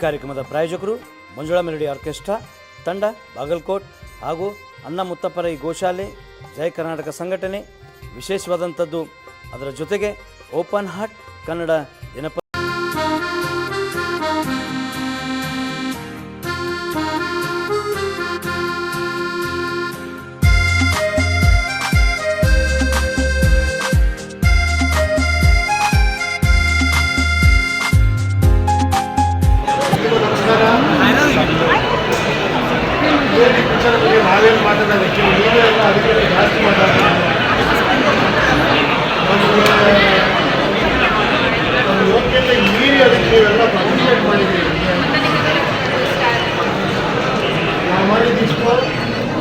ಕಾರ್ಯಕ್ರಮದ ಪ್ರಾಯೋಜಕರು Manjula melody orchestra ತಂಡ ಬಾಗಲಕೋಟ್ ಹಾಗೂ ಅಣ್ಣ ಮುತ್ತಪ್ಪರ ಈ ಗೋಶಾಲೆ ಜಯ ಕರ್ನಾಟಕ ಸಂಘಟನೆ. ವಿಶೇಷವಾದಂಥದ್ದು ಅದರ ಜೊತೆಗೆ ಓಪನ್ ಹಾರ್ಟ್ ಕನ್ನಡ ದಿನಪತ್ರಿಕೆ. ನಾವೇನು ಮಾತಾಡೋದಕ್ಕೆ ನೀವೆಲ್ಲ ಅದಕ್ಕೆ ಜಾಸ್ತಿ ಮಾತಾಡೋದು ಯೋಗ್ಯತೆ ಮೀರಿ ಅದಕ್ಕೆ ನೀವೆಲ್ಲ ಪಾರ್ಟಿಸಿಪೇಟ್ ಮಾಡಿದ್ದೀವಿ. ನಾವು ಮಾಡಿದ್ದಿಷ್ಟು,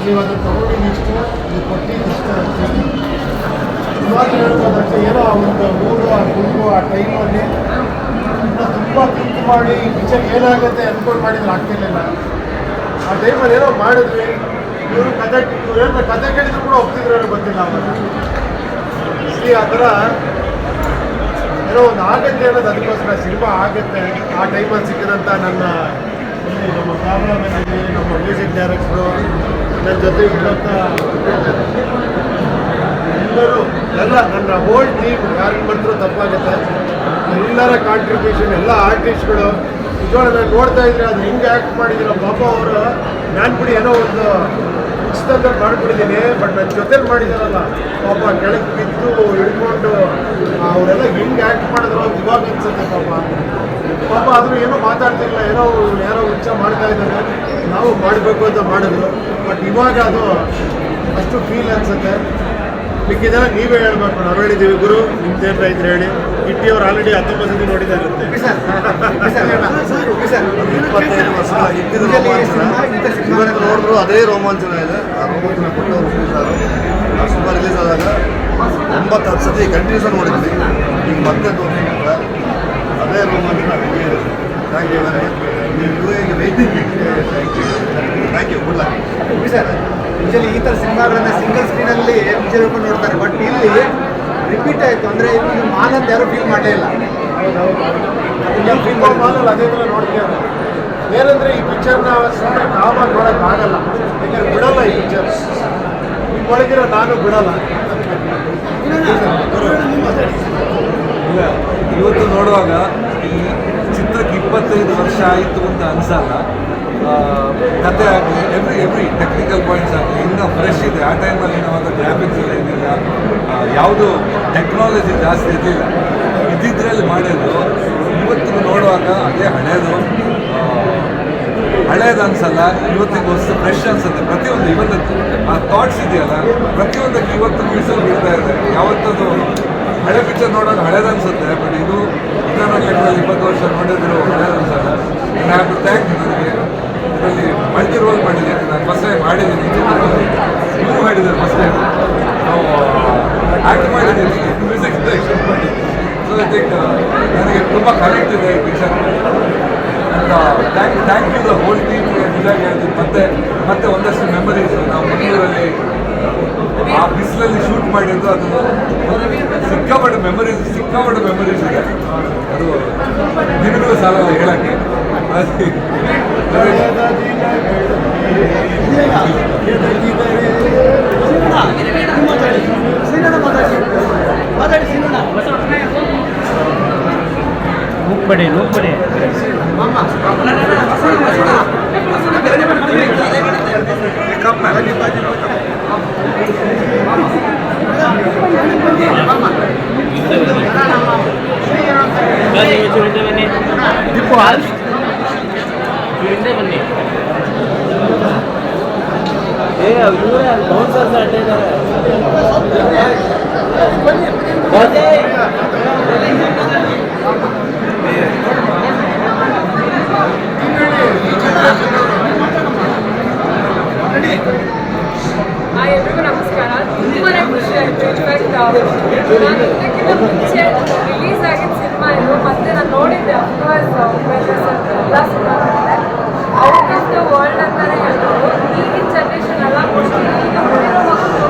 ನೀವು ಅದನ್ನು ತಗೊಂಡಿದ್ದಿಷ್ಟು, ನೀವು ಕೊಟ್ಟಿದ್ದಿಷ್ಟು ಅಷ್ಟೇ. ಇವಾಗ ಹೇಳ್ಬೋದಷ್ಟೇ ಏನೋ ಒಂದು ಮೂರು ಆ ಗುಂಪು ಆ ಟೈಮಲ್ಲಿ ಇನ್ನೂ ತುಂಬ ಥಿಂಕ್ ಮಾಡಿ ಪಿಕ್ಚರ್ ಏನಾಗುತ್ತೆ ಅಂದ್ಕೊಂಡು ಮಾಡಿದ್ರೆ ಆಗ್ತಿರ್ಲಿಲ್ಲ. ಆ ಟೈಮಲ್ಲಿ ಏನೋ ಮಾಡಿದ್ವಿ. ಇವರು ಕತೆ ಕೇಳಿದ್ರು ಕೂಡ ಒಪ್ತಿದ್ರು ಗೊತ್ತಿಲ್ಲ ಅವಾಗ. ಆ ಥರ ಏನೋ ಒಂದು ಆಗುತ್ತೆ ಅನ್ನೋದು ಅದಕ್ಕೋಸ್ಕರ ಸಿನಿಮಾ ಆಗುತ್ತೆ. ಆ ಟೈಮಲ್ಲಿ ಸಿಕ್ಕಿದಂಥ ನಮ್ಮ ಕ್ಯಾಮ್ರಾಮನ್, ನಮ್ಮ ಮ್ಯೂಸಿಕ್ ಡೈರೆಕ್ಟ್ರು, ನನ್ನ ಜೊತೆ ಇದ್ದಂಥ ಎಲ್ಲರೂ, ಎಲ್ಲ ನನ್ನ ಹೋಲ್ ಟೀಮ್, ಯಾರಿಗೆ ಬಂದರೂ ತಪ್ಪಾಗುತ್ತೆ, ಎಲ್ಲರ ಕಾಂಟ್ರಿಬ್ಯೂಷನ್, ಎಲ್ಲ ಆರ್ಟಿಸ್ಟ್ಗಳು ನಿಜವಾಗ ನಾನು ನೋಡ್ತಾ ಇದ್ರೆ ಅದು ಹೆಂಗೆ ಆ್ಯಕ್ಟ್ ಮಾಡಿದ್ದೀರೋ ಪಾಪ ಅವರು. ನಾನು ಬಿಡಿ ಏನೋ ಒಂದು ಪುಸ್ತಕ ಮಾಡ್ಬಿಟ್ಟಿದ್ದೀನಿ, ಬಟ್ ನನ್ನ ಜೊತೆಲಿ ಮಾಡಿದಾರಲ್ಲ ಪಾಪ ಕೆಳಗೆ ಬಿದ್ದು ಹಿಡ್ಕೊಂಡು ಅವರೆಲ್ಲ ಹೆಂಗೆ ಆ್ಯಕ್ಟ್ ಮಾಡಿದ್ರು ಅಂತ ಇವಾಗ ಅನ್ಸುತ್ತೆ ಪಾಪ ಆದರೂ ಏನೋ ಮಾತಾಡ್ತಿರಲಿಲ್ಲ, ಏನೋ ಉಚ್ಚ ಮಾಡ್ತಾ ಇದ್ದಾರೆ, ನಾವು ಮಾಡಬೇಕು ಅಂತ ಮಾಡಿದ್ರು. ಬಟ್ ಇವಾಗ ಅದು ಅಷ್ಟು ಫೀಲ್ ಅನ್ಸುತ್ತೆ. ಮಿಕ್ಕಿದೆಲ್ಲ ನೀವೇ ಹೇಳ್ಬೇಕು, ನಾವು ಹೇಳಿದ್ದೀವಿ ಗುರು ನಿಮ್ದೇನ್ರ ಇದ್ರೆ ಹೇಳಿ. ಕಿಟ್ಟಿ ಅವ್ರು ಆಲ್ರೆಡಿ 19 ಸತಿ ನೋಡಿದ್ದಾರೆ ಇರುತ್ತೆ. 25 ವರ್ಷ ಇದ್ದಿದ್ದು ರೋಮಾಂಚನ ಇವಾಗ ನೋಡಿದ್ರು ಅದೇ ರೋಮಾಂಚನ ಇದೆ. ಆ ರೋಮಾಂಚನ ಕೊಟ್ಟವರು ನಾವು ಸುಮಾರು ರಿಲೀಸ್ ಆದಾಗ 9-10 ಸತಿ ಕಂಟಿನ್ಯೂಸ್ ನೋಡಿದ್ವಿ. ಈಗ ಮತ್ತೆ ತೋರಿಸಿದ್ರೆ ಅದೇ ರೋಮಾಂಚನ ಹಂಗೆ ಇದೆ. Thank you very much. ನೀವು ಈಗ waiting. Thank you. Good luck. Sir, usually ಈ ಥರ ಸಿನಿಮಾಗಳನ್ನ ಸಿಂಗಲ್ ಸ್ಕ್ರೀನಲ್ಲಿ ಪಿಕ್ಚರ್ ಹೇಳ್ಕೊಂಡು ನೋಡ್ತಾರೆ, ಬಟ್ ಇಲ್ಲಿ ರಿಪೀಟ್ ಆಯಿತು ಅಂದರೆ ಇದು ಮಾಲ್ ಯಾರೂ ಫೀಲ್ ಮಾಡಲೇ ಇಲ್ಲ. ಮಾಲಲ್ಲಿ ಅದೇ ಥರ ನೋಡ್ತೀವಿ. ಏನಂದರೆ ಈ ಪಿಕ್ಚರ್ನ ಸುಮ್ಮನೆ ಕಾಮಾಗಿ ನೋಡೋಕ್ಕಾಗಲ್ಲ, ಯಾಕಂದರೆ ಬಿಡಲ್ಲ ಈ ಪಿಕ್ಚರ್. ಈಗ ಒಳಗಿರೋ ನಾನು ಬಿಡಲ್ಲ. ಇಲ್ಲ, ಇವತ್ತು ನೋಡುವಾಗ ಈ ಚಿತ್ರಕ್ಕೆ 25 ವರ್ಷ ಆಯಿತು ಅಂತ ಅನಿಸಲ್ಲ. ಕತೆ ಆಗಲಿ ಎವ್ರಿ ಟೆಕ್ನಿಕಲ್ ಪಾಯಿಂಟ್ಸ್ ಆಗಲಿ ಇನ್ನೂ ಫ್ರೆಶ್ ಇದೆ. ಆ ಟೈಮಲ್ಲಿ ನಾವು ಗ್ರಾಫಿಕ್ಸ್ ಎಲ್ಲ ಏನಿಲ್ಲ, ಯಾವುದು ಟೆಕ್ನಾಲಜಿ ಜಾಸ್ತಿ ಇರಲಿಲ್ಲ. ಇದ್ದಿದ್ರಲ್ಲಿ ಮಾಡಿದ್ರು. ಇವತ್ತಿಗೂ ನೋಡುವಾಗ ಅದೇ ಹಳೇದು ಅನ್ಸಲ್ಲ. ಇವತ್ತಿಗೆ ಹೊಸ ಫ್ರೆಶ್ ಅನ್ಸುತ್ತೆ. ಪ್ರತಿಯೊಂದು ಇವತ್ತು ಆ ಥಾಟ್ಸ್ ಇದೆಯಲ್ಲ, ಪ್ರತಿಯೊಂದಕ್ಕೆ ಇವತ್ತು ಮೀಸಲು ಬೀಳ್ತಾ ಇದೆ. ಯಾವತ್ತದು ಹಳೆ ಪಿಕ್ಚರ್ ನೋಡೋದು ಹಳೇದು ಅನ್ಸುತ್ತೆ, ಬಟ್ ಇದು ಇದನ್ನು ಲೆಕ್ಕದಲ್ಲಿ 20 ವರ್ಷ ನೋಡಿದ್ರು ಹಳೇದು ಅನ್ಸಲ್ಲ. ನಾನು ಹ್ಯಾವ್ ಟು ಥ್ಯಾಂಕ್ ನನಗೆ ಇದರಲ್ಲಿ ಮಲ್ಟಿ ರೋಲ್ ಮಾಡಿದ್ದೀನಿ. ನಾನು ಫಸ್ಟ್ ಟೈಮ್ ಮಾಡಿದ್ದೀನಿ, ಇವರು ಮಾಡಿದ್ದಾರೆ ಫಸ್ಟ್ ಟೈಮ್. ನಾವು ಆ್ಯಕ್ಟ್ ಮಾಡಿದ್ದೀನಿ, ಮ್ಯೂಸಿಕ್ ಎಕ್ಸ್ಪೆಕ್ಟ್ ಮಾಡಿದ್ದೀನಿ. ಸೊ ಐ ಥಿಂಕ್ ನನಗೆ ತುಂಬ ಕನೆಕ್ಟ್ ಇದೆ ಈ picture. Thank you the whole team. ನಿಜಾಗಿ ಹೇಳ್ತೀನಿ. ಮತ್ತೆ ಒಂದಷ್ಟು ಮೆಮರೀಸ್ ನಾವು ಮಂಗಳೂರಲ್ಲಿ ಆ ಬಿಸಿಲಲ್ಲಿ ಶೂಟ್ ಮಾಡಿದ್ದು, ಅದು ಸಿಕ್ಕಾಪಟ್ಟೆ ಮೆಮರೀಸ್ ಇದೆ. ಅದು ದಿನಗಳು ಸಾಲಲ್ಲ ಹೇಳಕ್ಕೆ. ನುಪ್ಪಡೆ ಬನ್ನಿ. ಇವರೇ ಬೌನ್ಸರ್ಸ್ ಅಡ್ಡ ಇದ್ದಾರೆ. ಎಲ್ರಿಗೂ ನಮಸ್ಕಾರ. ತುಂಬಾನೇ ಖುಷಿ ಆಯಿತು. ಇನ್ಫ್ಯಾಕ್ಟ್ ನಾನು ಇದಕ್ಕಿಂತ ಮುಂಚೆ ರಿಲೀಸ್ ಆಗಿದ್ದ ಸಿನಿಮಾ ಇದು, ಮತ್ತೆ ನಾನು ನೋಡಿದ್ದೆ ಅಫ್ಕೋರ್ಸ್ ಎಲ್ಲ ಸಿನಿಮಾ ನೋಡಿದೆ. ಔಟ್ ಆಫ್ ದ ವರ್ಲ್ಡ್ ಅಂತಲೇ ಹೇಳ್ಬೋದು. ಈಗಿನ ಜನ್ರೇಷನ್ ಎಲ್ಲ ಈಗ ಹೊಡಿರೋ ಮಕ್ಕಳು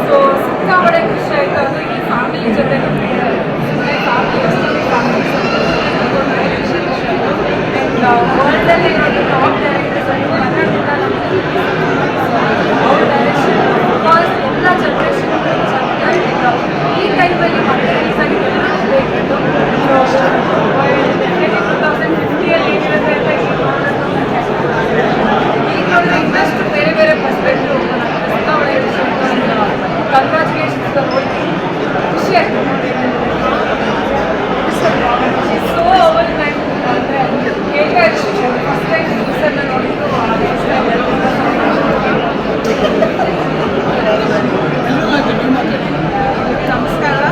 ಸೊ ಸಿಕ್ಕಾಪಟ್ಟೆ ಖುಷಿ ಆಯಿತು. ಅದು ಈ ಫ್ಯಾಮಿಲಿ ಜೊತೆ ಫ್ಯಾಮಿಲಿ ವರ್ಲ್ಡಲ್ಲಿ ಇರೋದು ಟಾಪ್ ಡೈರೆಕ್ಟರ್ಸ್ ಅಲ್ಲಿ ಕನ್ನಡದಿಂದ ನಮಗೆ ಅವ್ರ ಡೈರೆಕ್ಷನ್ ಬಿಕಾಸ್ ಎಲ್ಲ ಜನರೇಷನ್ ಈ ಟೈಮಲ್ಲಿ ಮತ್ತೆ ರಿಲೀಸ್ ಆಗಿ ಎಲ್ಲರೂ ಬೇಕಿತ್ತು. 2050 ಏನಿರುತ್ತೆ ಅಂತ ಈಗ ಇನ್ನಷ್ಟು ಬೇರೆ ಬೇರೆ ಪರ್ಸ್ಪೆಕ್ಟಿವ್ ಕಂಗ್ರಾಚುಲೇಷನ್ಸ್ ಖುಷಿ ಆಯ್ತು. ಸೋ ಓವರ್ ಟೈಮ್ ಅಂದರೆ ಹೇಗೆ ಫಸ್ಟ್ ಟೈಮ್ ಟೀಸರ್ನ ನೋಡಿದ್ದು ನಮಸ್ಕಾರ.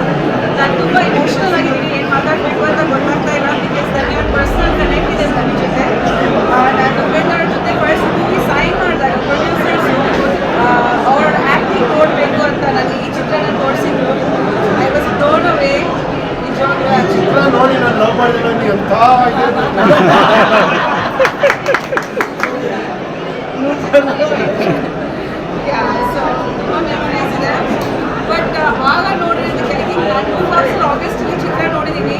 ನಾನು ತುಂಬ ಇಮೋಷ್ನಲ್ ಆಗಿದ್ದೀನಿ, ಏನು ಮಾತಾಡಬೇಕು ಅಂತ ಗೊತ್ತಾಗ್ತಾ ಇಲ್ಲ. ಬಿಕಾಸ್ ನನಗೆ ಒಂದು ಪರ್ಸನಲ್ ಕನೆಕ್ಟ್ ಇದೆ ನನ್ನ ಜೊತೆ. ನಾನು ಉಪೇಂದ್ರ ಜೊತೆ ಫಸ್ಟ್ ಮೂವಿ ಸೈನ್ ಮಾಡಿದಾಗ ಪ್ರೊಡ್ಯೂಸರ್ಸು ಅವ್ರ ಆ್ಯಕ್ಟಿಂಗ್ ನೋಡಬೇಕು ಅಂತ ನನಗೆ ಈ ಚಿತ್ರನ ತೋರಿಸಿದ್ರು. ಐ ವಾಸ್ ಬ್ಲೋನ್ ಅವೇ. ನಿಜವಾಗ್ಲೂ ಆ ಚಿತ್ರ ನೋಡಿ ನಾನು ಲವ್ ಮಾಡಿದ್ರೆ ನನಗೆ ಎಂಥ ಸೊ ತುಂಬ ಮೆಮೊರೀಸ್ ಇದೆ. ಬಟ್ ಆಗ ನೋಡಿರೋದಕ್ಕೆ ಐ ಥಿಂಕ್ ನಾನು 2000 ಆಗಸ್ಟಲ್ಲಿ ಚಿತ್ರ ನೋಡಿದ್ದೀನಿ.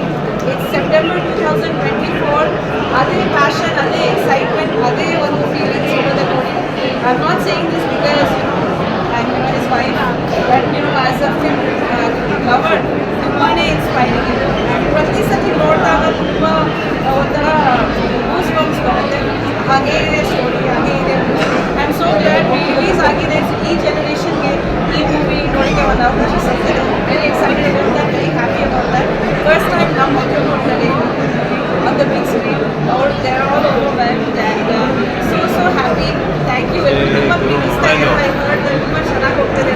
It's September 2024. ಅದೇ ಪ್ಯಾಷನ್, ಅದೇ ಎಕ್ಸೈಟ್ಮೆಂಟ್, ಅದೇ ಒಂದು ಫೀಲಿಂಗ್ಸ್ ಇರೋದು ನೋಡಿ. I am not saying this because it is fine, but as a film lover ತುಂಬಾ ಇನ್ಸ್ಪೈರಿಂಗ್ ಇದು. ಪ್ರತಿ ಸತಿ ನೋಡಿದಾಗ ತುಂಬ ಒಂಥರ ಗೂಸ್ ಬಂಪ್ಸ್ ಬರುತ್ತೆ. ಹಾಗೇ ಇದೆ ಸ್ಟೋರಿ, ಹಾಗೇ ಇದೆ. I am so glad release ಆಗಿದೆ. ಈ ಜನರೇಷನ್ಗೆ ಈ ಮೂವಿ ನೋಡೋಕ್ಕೆ ಒಂದು ಅವಕಾಶ ಸಿಗ್ತಿದೆ. Very excited about that, very happy about that. First time ನಮ್ಮ ಮಕ್ಕಳು ನೋಡ್ತಾರೆ ಆನ್ ದ ಬಿಗ್ ಸ್ಕ್ರೀನ್. ಅವ್ರು they are all overwhelmed and so happy. Thank you. ತುಂಬ ಪ್ರೀತಿಸ್ತಾ ಇದ್ದಾರೆ. ತುಂಬ ಚೆನ್ನಾಗಿ ಹೋಗ್ತಿದೆ.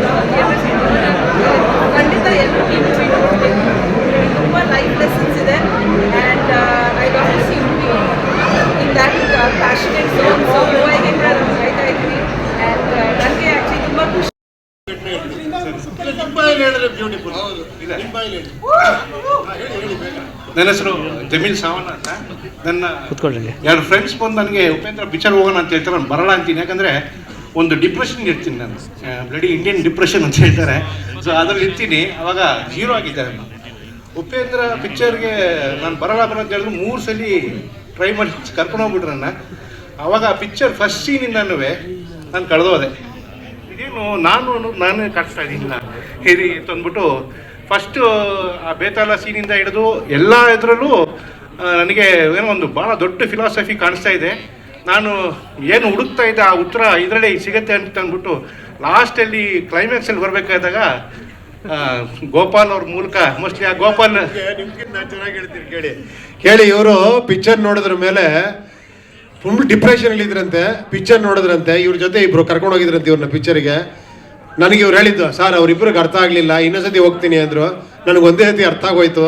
ಖಂಡಿತ ಎಲ್ಲರೂ ಈ ಮೂವಿ ನೋಡಬೇಕು. ತುಂಬ ಲೈಫ್ ಲೆಸನ್ಸ್ ಇದೆ and I got to see movie in that passionate zone. So ಯುವಗೆ ನಾನು ಕಾಯ್ತಾ ಇದ್ದೀನಿ ಆ್ಯಂಡ್ ನನಗೆ ಆ್ಯಕ್ಚುಲಿ ತುಂಬ ಖುಷಿ. ನನ್ನ ಹೆಸರು ಜಮೀಲ್ ಸಾವಣ್ಣ ಅಂತ. ನನ್ನ ಎರಡು ಫ್ರೆಂಡ್ಸ್ ಬಂದು ನನಗೆ ಉಪೇಂದ್ರ ಪಿಕ್ಚರ್ ಹೋಗೋಣ ಅಂತ ಹೇಳ್ತಾರೆ. ನಾನು ಬರೋಣ ಅಂತೀನಿ, ಯಾಕಂದರೆ ಒಂದು ಡಿಪ್ರೆಷನ್ಗೆ ಇರ್ತೀನಿ ನಾನು. ಬ್ಲಡಿ ಇಂಡಿಯನ್ ಡಿಪ್ರೆಷನ್ ಅಂತ ಹೇಳ್ತಾರೆ. ಸೊ ಅದರಲ್ಲಿ ಇರ್ತೀನಿ. ಅವಾಗ ಹೀರೋ ಆಗಿದ್ದಾರೆ. ಉಪೇಂದ್ರ ಪಿಕ್ಚರ್ಗೆ ನಾನು ಬರೋಣ ಅಂತ ಹೇಳಿದ್ರು 3 ಸಲ ಟ್ರೈ ಮಾಡಿ ಕರ್ಕೊಂಡು ಹೋಗ್ಬಿಟ್ರು ನನ್ನ. ಆವಾಗ ಆ ಪಿಕ್ಚರ್ ಫಸ್ಟ್ ಸೀನಿಂದನೂ ನಾನು ಕಳೆದೋದೆ. ಇದೇನು ನಾನೇ ಕಾಣಿಸ್ತಾ ಇದ್ದೀನಿಲ್ಲ ಹಿರಿ ತಂದ್ಬಿಟ್ಟು ಫಸ್ಟು ಆ ಬೇತಾಳ ಸೀನಿಂದ ಹಿಡಿದು ಎಲ್ಲ ಇದರಲ್ಲೂ ನನಗೆ ಏನೋ ಒಂದು ಭಾಳ ದೊಡ್ಡ ಫಿಲಾಸಫಿ ಕಾಣಿಸ್ತಾ ಇದೆ. ನಾನು ಏನು ಹುಡುಕ್ತಾ ಇದ್ದೆ ಆ ಉತ್ತರ ಇದರಲ್ಲೇ ಸಿಗುತ್ತೆ ಅಂತ ಅಂದ್ಬಿಟ್ಟು ಲಾಸ್ಟಲ್ಲಿ ಕ್ಲೈಮ್ಯಾಕ್ಸಲ್ಲಿ ಬರಬೇಕಾದಾಗ ಗೋಪಾಲ್ ಅವ್ರ ಮೂಲಕ ಮೋಸ್ಟ್ಲಿ ಆ ಗೋಪಾಲ್ ನಿಮ್ಗಿಂತ ನಾನು ಚೆನ್ನಾಗಿ ಹೇಳ್ತೀನಿ ಕೇಳಿ. ಇವರು ಪಿಕ್ಚರ್ ನೋಡಿದ್ರ ಮೇಲೆ ಫುಲ್ ಡಿಪ್ರೆಷನಲ್ಲಿ ಇದ್ರಂತೆ. ಪಿಕ್ಚರ್ ನೋಡಿದ್ರಂತೆ, ಇವ್ರ ಜೊತೆ ಇಬ್ರು ಕರ್ಕೊಂಡು ಹೋಗಿದ್ರಂತೆ ಇವ್ರನ್ನ ಪಿಕ್ಚರ್ಗೆ. ನನಗೆ ಇವ್ರು ಹೇಳಿದ್ದು, ಸರ್ ಅವ್ರಿಬ್ರಿಗೆ ಅರ್ಥ ಆಗಲಿಲ್ಲ, ಇನ್ನೊಂದ್ಸತಿ ಹೋಗ್ತೀನಿ ಅಂದರು. ನನಗೆ ಒಂದೇ ಸತಿ ಅರ್ಥ ಆಗೋಯ್ತು.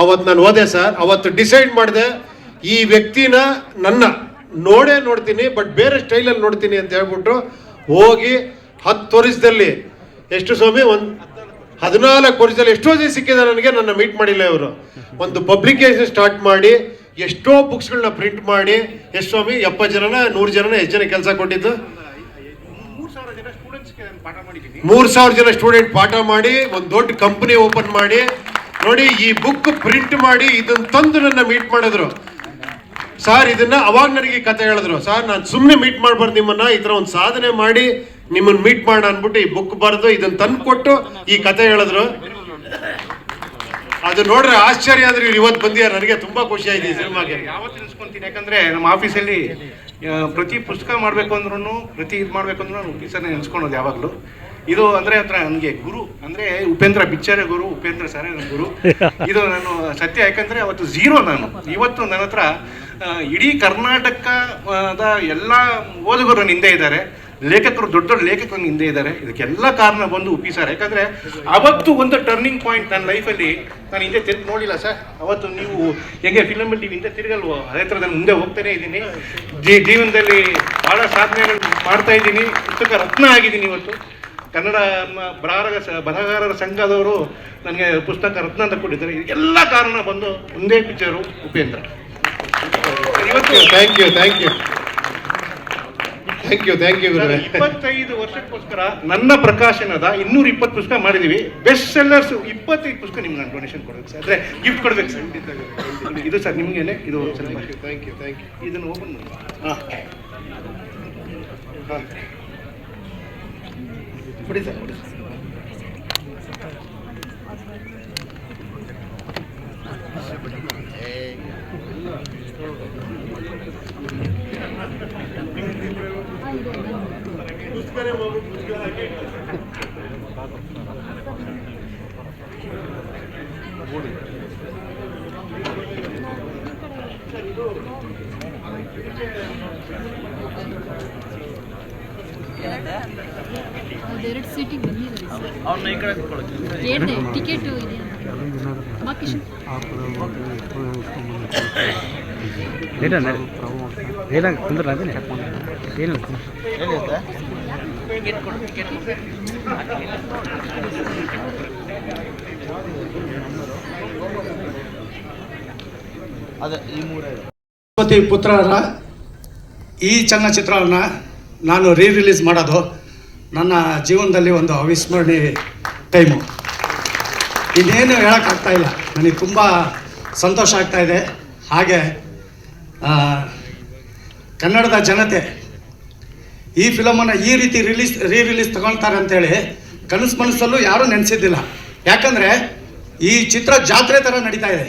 ಅವತ್ತು ನಾನು ಓದೆ ಸರ್. ಅವತ್ತು ಡಿಸೈಡ್ ಮಾಡಿದೆ, ಈ ವ್ಯಕ್ತಿನ ನನ್ನ ನೋಡ್ತೀನಿ, ಬಟ್ ಬೇರೆ ಸ್ಟೈಲಲ್ಲಿ ನೋಡ್ತೀನಿ ಅಂತ ಹೇಳ್ಬಿಟ್ಟು ಹೋಗಿ 10 ವರ್ಷದಲ್ಲಿ ಎಷ್ಟು ಸ್ವಾಮಿ, 14 ವರ್ಷದಲ್ಲಿ ಎಷ್ಟೋ ಜನ ಸಿಕ್ಕಿದೆ ನನಗೆ. ನನ್ನ ಮೀಟ್ ಮಾಡಿಲ್ಲ ಇವರು. ಒಂದು ಪಬ್ಲಿಕೇಶನ್ ಸ್ಟಾರ್ಟ್ ಮಾಡಿ ಎಷ್ಟೋ ಬುಕ್ಸ್ಗಳನ್ನ ಪ್ರಿಂಟ್ ಮಾಡಿ ಎಷ್ಟು ಸ್ವಾಮಿ 70 ಜನನ 100 ಜನನ ಎಷ್ಟು ಜನ ಕೆಲಸ ಕೊಟ್ಟಿದ್ದು? 3,000 ಜನ ಸ್ಟೂಡೆಂಟ್ ಪಾಠ ಮಾಡಿ ಒಂದು ದೊಡ್ಡ ಕಂಪನಿ ಓಪನ್ ಮಾಡಿ ನೋಡಿ. ಈ ಬುಕ್ ಪ್ರಿಂಟ್ ಮಾಡಿ ಇದನ್ನ ತಂದು ನನ್ನ ಮೀಟ್ ಮಾಡಿದ್ರು. ಸರ್ ಇದನ್ನ ಅವಾಗ ನನಗೆ ಕತೆ ಹೇಳಿದ್ರು, ಸರ್ ನಾನು ಸುಮ್ಮನೆ ಮೀಟ್ ಮಾಡಬಾರ್ದು ನಿಮ್ಮನ್ನ, ಈ ಥರ ಒಂದು ಸಾಧನೆ ಮಾಡಿ ನಿಮ್ಮನ್ನು ಮೀಟ್ ಮಾಡ ಅಂದ್ಬಿಟ್ಟು ಈ ಬುಕ್ ಬರೆದು ಇದನ್ನ ತಂದು ಕೊಟ್ಟು ಈ ಕತೆ ಹೇಳಿದ್ರು. ಅದು ನೋಡ್ರೆ ಆಶ್ಚರ್ಯ ಅಂದ್ರೆ ಇವ್ರು ಇವತ್ತು ಬಂದಿದ್ದಾರೆ. ನನಗೆ ತುಂಬಾ ಖುಷಿ ಆಯ್ತು ಈ ಸಿನಿಮಾಗೆ. ಯಾವತ್ತು ನಿಲ್ಸ್ಕೊಂತೀನಿ, ಯಾಕಂದ್ರೆ ನಮ್ಮ ಆಫೀಸಲ್ಲಿ ಪ್ರತಿ ಪುಸ್ತಕ ಮಾಡಬೇಕು ಅಂದ್ರೂ ಪ್ರತಿ ಇದು ಮಾಡಬೇಕು ಅಂದ್ರೂ ನಾನು ಆಫೀಸರ್ನೇ ನೆನೆಸ್ಕೊಳೋದು ಯಾವಾಗಲೂ. ಇದು ಅಂದರೆ ಹತ್ರ ನನಗೆ ಗುರು ಅಂದರೆ ಉಪೇಂದ್ರ ಪಿಕ್ಚರೇ ಗುರು, ಉಪೇಂದ್ರ ಸರೇ ನನ್ನ ಗುರು. ಇದು ನಾನು ಸತ್ಯ. ಯಾಕಂದರೆ ಅವತ್ತು ಝೀರೋ ನಾನು. ಇವತ್ತು ನನ್ನ ಹತ್ರ ಇಡೀ ಕರ್ನಾಟಕದ ಎಲ್ಲ ಓದುಗರು ನನ್ನ ಹಿಂದೆ ಇದ್ದಾರೆ, ಲೇಖಕರು, ದೊಡ್ಡ ದೊಡ್ಡ ಲೇಖಕರು ಹಿಂದೆ ಇದ್ದಾರೆ. ಇದಕ್ಕೆಲ್ಲ ಕಾರಣ ಬಂದು ಉಪಿ ಸರ್. ಯಾಕಂದರೆ ಅವತ್ತು ಒಂದು ಟರ್ನಿಂಗ್ ಪಾಯಿಂಟ್ ನನ್ನ ಲೈಫಲ್ಲಿ. ನಾನು ಹಿಂದೆ ತಿರುಗಿ ನೋಡಿಲ್ಲ ಸರ್. ಅವತ್ತು ನೀವು ಹೆಂಗೆ ಫಿಲಮಲ್ಲಿ ನೀವು ಹಿಂದೆ ತಿರುಗಲ್ವೋ ಅದೇ ಥರ ನಾನು ಮುಂದೆ ಹೋಗ್ತಾನೇ ಇದ್ದೀನಿ. ಜೀವನದಲ್ಲಿ ಭಾಳ ಸಾಧನೆಗಳು ಮಾಡ್ತಾ ಇದ್ದೀನಿ. ಪುಸ್ತಕ ರತ್ನ ಆಗಿದ್ದೀನಿ. ಇವತ್ತು ಕನ್ನಡ ಬರಹಗಾರರ ಸಂಘದವರು ನನಗೆ ಪುಸ್ತಕ ರತ್ನ ಅಂತ ಕೊಟ್ಟಿದ್ದಾರೆ. ಇದಕ್ಕೆಲ್ಲ ಕಾರಣ ಬಂದು ಒಂದೇ ಪಿಕ್ಚರು ಉಪೇಂದ್ರ. ಇವತ್ತು ಥ್ಯಾಂಕ್ ಯು. ಥ್ಯಾಂಕ್ ಯು ಗುರುವೆ. 25 ವರ್ಷಕ್ಕೋಸ್ಕರ ನನ್ನ ಪ್ರಕಾಶನದ 220 ಪುಸ್ತಕ ಮಾಡಿದೀವಿ. ಬೆಸ್ಟ್ ಸೆಲ್ಲರ್ಸ್ 25 ಪುಸ್ತಕ ನಿಮ್ಗೆ ನಾನು ಡೊನೇಷನ್ ಕೊಡ್ಬೇಕು ಸರ್, ಅಂದ್ರೆ ಗಿಫ್ಟ್ ಕೊಡ್ಬೇಕು ಸರ್. ಇದು ಸರ್ ನಿಮ್ಗೇನೆ ಇದು ಥ್ಯಾಂಕ್ ಯು ಇದನ್ನು ಓಪನ್ ಮಾಡಿ. ಕೊಡಿ ಸರ್, ಕೊಡಿ ಸರ್. ಎರಡು ಸೀಟಿಗೆ ಬಂದಿದ್ದಾರೆ ಹೇಳಿದೆ ಟಿಕೆಟ್ ಇದೆ ಬಾಕಿ ಗಣಪತಿ ಪುತ್ರರ ಈ ಚಲನಚಿತ್ರವನ್ನು ನಾನು ರಿಲೀಸ್ ಮಾಡೋದು ನನ್ನ ಜೀವನದಲ್ಲಿ ಒಂದು ಅವಿಸ್ಮರಣೀಯ ಟೈಮು. ಇನ್ನೇನು ಹೇಳೋಕ್ಕಾಗ್ತಾ ಇಲ್ಲ, ನನಗೆ ತುಂಬ ಸಂತೋಷ ಆಗ್ತಾ ಇದೆ. ಹಾಗೆ ಕನ್ನಡದ ಜನತೆ ಈ ಫಿಲಮನ್ನು ಈ ರೀತಿ ರಿಲೀಸ್ ತಗೊಳ್ತಾರೆ ಅಂತೇಳಿ ಕನಸು ಮನಸ್ಸಲ್ಲೂ ಯಾರೂ ನೆನೆಸಿದ್ದಿಲ್ಲ. ಯಾಕಂದರೆ ಈ ಚಿತ್ರ ಜಾತ್ರೆ ಥರ ನಡೀತಾ ಇದೆ.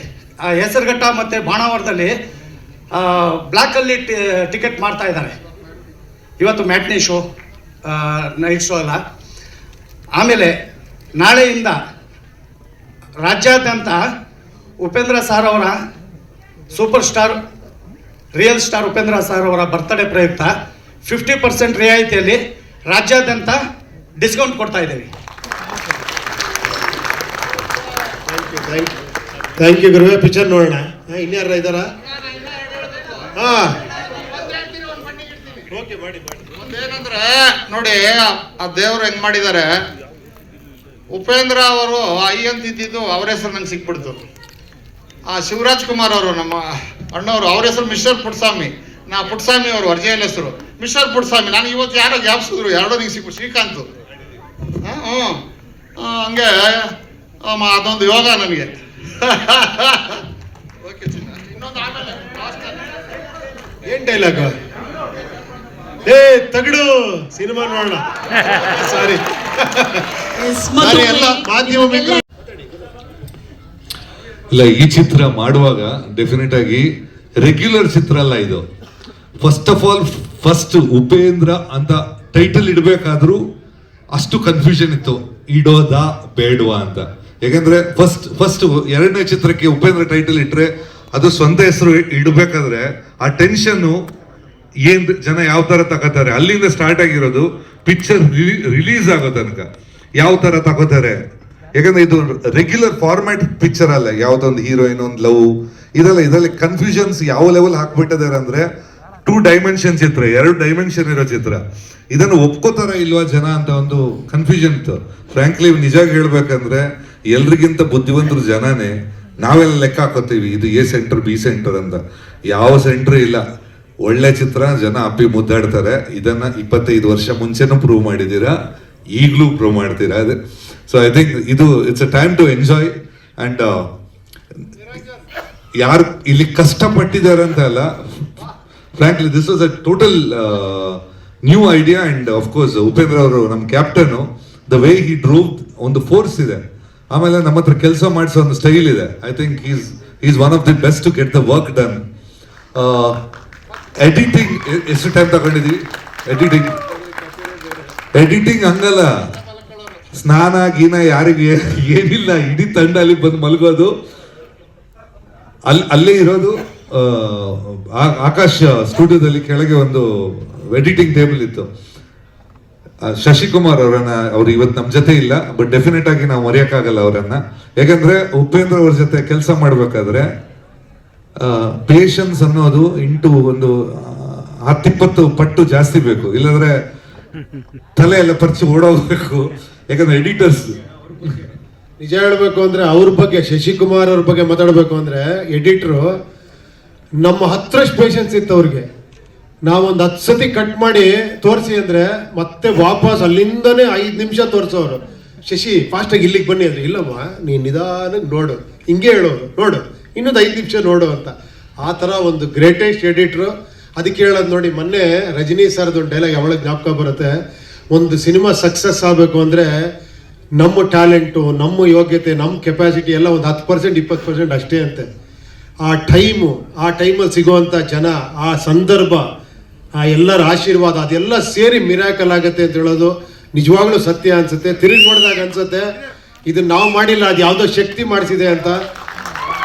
ಹೆಸರುಘಟ್ಟ ಮತ್ತು ಬಾಣಾವರದಲ್ಲಿ ಬ್ಲ್ಯಾಕಲ್ಲಿ ಟಿಕೆಟ್ ಮಾಡ್ತಾ ಇದ್ದಾರೆ. ಇವತ್ತು ಮ್ಯಾಟ್ನಿ ಶೋ, ನೈಟ್ ಶೋ ಅಲ್ಲ. ಆಮೇಲೆ ನಾಳೆಯಿಂದ ರಾಜ್ಯಾದ್ಯಂತ ಉಪೇಂದ್ರ ಸರ್ ಅವರ super star real star Upendra sir ಅವರ ಬರ್ತ್ಡೇ ಪ್ರಯುಕ್ತ 50% ರಿಯಾಯಿತಿಯಲ್ಲಿ ರಾಜ್ಯಾದ್ಯಂತ ಡಿಸ್ಕೌಂಟ್ ಕೊಡ್ತಾ ಇದ್ದೇವೆ. ಥ್ಯಾಂಕ್ ಯು ಗುರುವೆ. ಪಿಕ್ಚರ್ ನೋಡೋಣ. ಇನ್ಯಾರ ಇದ್ದಾರಾ? ಓಕೆ, ಮಾಡಿ. ಒಂದೇನಂದ್ರೆ ನೋಡಿ, ಆ ದೇವ್ರು ಹೆಂಗ್ ಮಾಡಿದ್ದಾರೆ. ಉಪೇಂದ್ರ ಅವರು ಐ ಅಂತಿದ್ದು ಅವ್ರ ಹೆಸರು ನಂಗೆ ಸಿಕ್ಬಿಡ್ತು. ಆ ಶಿವರಾಜ್ ಕುಮಾರ್ ಅವರು ನಮ್ಮ ಅಣ್ಣವರು, ಅವ್ರ ಹೆಸರು ಮಿಸ್ಟರ್ ಪುಟ್ಸ್ವಾಮಿ. ಪುಟ್ಸ್ವಾಮಿ ಅವರು ಒರಿಜಿನಲ್ ಹೆಸರು ಮಿಸ್ಟರ್ ಪುಟ್ಸ್ವಾಮಿ. ನಾನು ಇವತ್ತು ಯಾರೋ ಗ್ಯಾಪ್ಸಿದ್ರು, ಎರಡೋ ನಿಂಗೆ ಸಿಕ್ಬಿಟ್ಟು ಶ್ರೀಕಾಂತ್. ಹಂಗೆ ಅದೊಂದು ಯೋಗ ನನಗೆ. ಓಕೆ ಚಿನ್ನ, ಇನ್ನೊಂದು ಆಮೇಲೆ ಏನ್ ಡೈಲಾಗ್? ತಗಡು ಸಿನಿಮಾ ನೋಡೋಣ. ಸಾರಿ ಎಲ್ಲ ಮಾಧ್ಯಮ ಇಲ್ಲ, ಈ ಚಿತ್ರ ಮಾಡುವಾಗ ಡೆಫಿನೆಟ್ ಆಗಿ ರೆಗ್ಯುಲರ್ ಚಿತ್ರ ಅಲ್ಲ ಇದು. ಫಸ್ಟ್ ಆಫ್ ಆಲ್ ಉಪೇಂದ್ರ ಅಂತ ಟೈಟಲ್ ಇಡಬೇಕಾದ್ರೂ ಅಷ್ಟು ಕನ್ಫ್ಯೂಷನ್ ಇತ್ತು, ಇಡೋದಾ ಬೇಡವಾ ಅಂತ. ಯಾಕಂದ್ರೆ ಫಸ್ಟ್ ಎರಡನೇ ಚಿತ್ರಕ್ಕೆ ಉಪೇಂದ್ರ ಟೈಟಲ್ ಇಟ್ರೆ ಅದು ಸ್ವಂತ ಹೆಸರು ಇಡಬೇಕಾದ್ರೆ ಆ ಟೆನ್ಷನ್ನು ಏನ್ ಜನ ಯಾವ ತರ ತಗೋತಾರೆ ಅಲ್ಲಿಂದ ಸ್ಟಾರ್ಟ್ ಆಗಿರೋದು. ಪಿಕ್ಚರ್ ರಿಲೀಸ್ ಆಗೋ ತನಕ ಯಾವ ತರ ತಗೋತಾರೆ. ಯಾಕಂದ್ರೆ ಇದು ರೆಗ್ಯುಲರ್ ಫಾರ್ಮ್ಯಾಟ್ ಪಿಕ್ಚರ್ ಅಲ್ಲ. ಯಾವ್ದೊಂದು ಹೀರೋಯಿನ್, ಒಂದು ಲವ್, ಇದರಲ್ಲಿ ಕನ್ಫ್ಯೂಷನ್ಸ್ ಯಾವ ಲೆವೆಲ್ ಹಾಕ್ಬಿಟ್ಟಿದ್ದಾರೆ ಅಂದ್ರೆ 2 ಡೈಮೆನ್ಷನ್ ಚಿತ್ರ, 2 ಡೈಮೆನ್ಷನ್ ಇರೋ ಚಿತ್ರ. ಇದನ್ನು ಒಪ್ಕೋತಾರ ಇಲ್ವಾ ಜನ ಅಂತ ಒಂದು ಕನ್ಫ್ಯೂಷನ್ ಇತ್ತು. ಫ್ರಾಂಕ್ಲಿ ನಿಜಾಗಿ ಹೇಳ್ಬೇಕಂದ್ರೆ ಎಲ್ರಿಗಿಂತ ಬುದ್ಧಿವಂತರು ಜನನೇ. ನಾವೆಲ್ಲ ಲೆಕ್ಕ ಹಾಕೋತೀವಿ ಇದು ಎ ಸೆಂಟರ್ ಬಿ ಸೆಂಟರ್ ಅಂತ. ಯಾವ ಸೆಂಟರ್ ಇಲ್ಲ. ಒಳ್ಳೆ ಚಿತ್ರ, ಜನ ಅಪ್ಪಿ ಮುದ್ದಾಡ್ತಾರೆ. ಇದನ್ನ 25 ವರ್ಷ ಮುಂಚೆನೂ ಪ್ರೂವ್ ಮಾಡಿದ್ದೀರಾ, ಈಗಲೂ ಪ್ರೂವ್ ಮಾಡ್ತೀರಾ. ಅದೇ ಸೊ ಐ ಥಿಂಕ್ ಇದು it's a time to enjoy. And ಯಾರು ಇಲ್ಲಿ ಕಷ್ಟಪಟ್ಟಿದ್ದಾರೆ ಅಂತ ಅಲ್ಲ, frankly this was a total new idea. And of course Upendra ಅವರು ನಮ್ಮ captain, the way he drove ಒಂದು ಫೋರ್ಸ್ ಇದೆ. ಆಮೇಲೆ ನಮ್ಮ ಹತ್ರ ಕೆಲಸ ಮಾಡಿಸೋ ಒಂದು ಸ್ಟೈಲ್ ಇದೆ. I think is one of the best to get the work done. Editing ಎಷ್ಟು ಟೈಮ್ ತಗೊಂಡಿದ್ವಿ. ಎಡಿಟಿಂಗ್ ಹಂಗಲ್ಲ, ಸ್ನಾನ ಗೀನ ಯಾರಿಗೆ ಏನಿಲ್ಲ, ಇಡೀ ತಂಡ ಅಲ್ಲಿ ಬಂದು ಮಲಗೋದು, ಅಲ್ಲೇ ಇರೋದು. ಆಕಾಶ್ ಸ್ಟುಡಿಯೋದಲ್ಲಿ ಕೆಳಗೆ ಒಂದು ಎಡಿಟಿಂಗ್ ಟೇಬಲ್ ಇತ್ತು. ಶಶಿಕುಮಾರ್ ಅವ್ರು ಇವತ್ತು ನಮ್ಮ ಜೊತೆ ಇಲ್ಲ, ಬಟ್ ಡೆಫಿನೆಟ್ ಆಗಿ ನಾವು ಮರೆಯಕ್ಕಾಗಲ್ಲ ಅವರನ್ನ. ಯಾಕಂದ್ರೆ ಉಪೇಂದ್ರ ಅವ್ರ ಜೊತೆ ಕೆಲಸ ಮಾಡ್ಬೇಕಾದ್ರೆ ಪೇಷನ್ಸ್ ಅನ್ನೋದು ಒಂದು 10-20 ಪಟ್ಟು ಜಾಸ್ತಿ ಬೇಕು, ಇಲ್ಲಾಂದ್ರೆ ತಲೆ ಎಲ್ಲ ಪರ್ಚಿ ಓಡೋಗ್ಬೇಕು. ಯಾಕಂದ್ರೆ ಎಡಿಟರ್ಸ್ ನಿಜ ಹೇಳ್ಬೇಕು ಅಂದ್ರೆ ಅವ್ರ ಬಗ್ಗೆ, ಶಶಿಕುಮಾರ್ ಅವ್ರ ಬಗ್ಗೆ ಮಾತಾಡ್ಬೇಕು ಅಂದ್ರೆ ಎಡಿಟ್ರು ನಮ್ಮ 10ರಷ್ಟು ಪೇಷನ್ಸ್ ಇತ್ತು ಅವ್ರಿಗೆ. ನಾವೊಂದು 10 ಸತಿ ಕಟ್ ಮಾಡಿ ತೋರಿಸಿ ಅಂದರೆ ಮತ್ತೆ ವಾಪಸ್ ಅಲ್ಲಿಂದನೇ 5 ನಿಮಿಷ ತೋರಿಸೋರು. ಶಶಿ ಫಾಸ್ಟಾಗಿ ಇಲ್ಲಿಗೆ ಬನ್ನಿ ಅಂದರೆ, ಇಲ್ಲಮ್ಮ ನೀನು ನಿಧಾನಕ್ಕೆ ನೋಡು, ಹಿಂಗೆ ಹೇಳೋರು, ನೋಡು ಇನ್ನೊಂದು 5 ನಿಮಿಷ ನೋಡು ಅಂತ. ಆ ಥರ ಒಂದು ಗ್ರೇಟೆಸ್ಟ್ ಎಡಿಟ್ರು. ಅದಕ್ಕೆ ಹೇಳೋದು ನೋಡಿ, ಮೊನ್ನೆ ರಜನಿ ಸರ್ದು ಒಂದು ಡೈಲಾಗ್ ಯಾವಾಗ ಜ್ಞಾಪಕ ಬರುತ್ತೆ, ಒಂದು ಸಿನಿಮಾ ಸಕ್ಸಸ್ ಆಗಬೇಕು ಅಂದರೆ ನಮ್ಮ ಟ್ಯಾಲೆಂಟು, ನಮ್ಮ ಯೋಗ್ಯತೆ, ನಮ್ಮ ಕೆಪಾಸಿಟಿ ಎಲ್ಲ ಒಂದು 10% 20% ಅಷ್ಟೇ ಅಂತೆ. ಆ ಟೈಮಲ್ಲಿ ಸಿಗುವಂಥ ಜನ, ಆ ಸಂದರ್ಭ, ಆ ಎಲ್ಲರ ಆಶೀರ್ವಾದ, ಅದೆಲ್ಲ ಸೇರಿ ಮಿರಾಕಲ್ ಆಗುತ್ತೆ ಅಂತ ಹೇಳೋದು ನಿಜವಾಗ್ಲೂ ಸತ್ಯ ಅನ್ಸುತ್ತೆ. ತಿರುಗಿ ನೋಡಿದಾಗ ಅನ್ಸುತ್ತೆ ಇದು ನಾವು ಮಾಡಿಲ್ಲ, ಅದು ಯಾವುದೋ ಶಕ್ತಿ ಮಾಡಿಸಿದೆ ಅಂತ.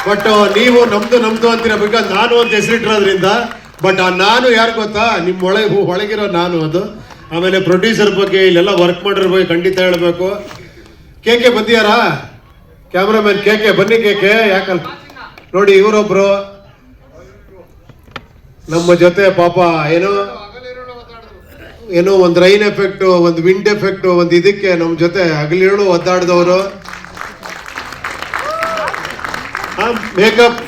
ಬಟ್ ನೀವು ನಮ್ದು ಅಂತೀರ, ಬೇಕಾದ್ರೆ ನಾನು ಅಂತ ಹೆಸರಿಟ್ಟಿರೋದ್ರಿಂದ. ಬಟ್ ಆ ನಾನು ಯಾರು ಗೊತ್ತಾ, ನಿಮ್ಮ ಒಳಗಿರೋ ನಾನು ಅದು. ಆಮೇಲೆ ಪ್ರೊಡ್ಯೂಸರ್ ಬಗ್ಗೆ, ಇಲ್ಲೆಲ್ಲ ವರ್ಕ್ ಮಾಡೋರ ಬಗ್ಗೆ ಖಂಡಿತ ಹೇಳಬೇಕು. ಕೆ ಬಂದಿಯಾರಾ? ಕ್ಯಾಮ್ರಾಮನ್ ಕೆ ಬನ್ನಿ. ಕೆ ಯಾಕಲ್ಲ ನೋಡಿ, ಇವರೊಬ್ರು ನಮ್ಮ ಜೊತೆ ಪಾಪ ಏನೋ ಒಂದು ರೈನ್ ಎಫೆಕ್ಟು, ಒಂದು ವಿಂಡ್ ಎಫೆಕ್ಟು, ಒಂದು ಇದಕ್ಕೆ ನಮ್ಮ ಜೊತೆ ಹಗಲಿರುಳು ಒದ್ದಾಡಿದವರು. ಮೇಕಪ್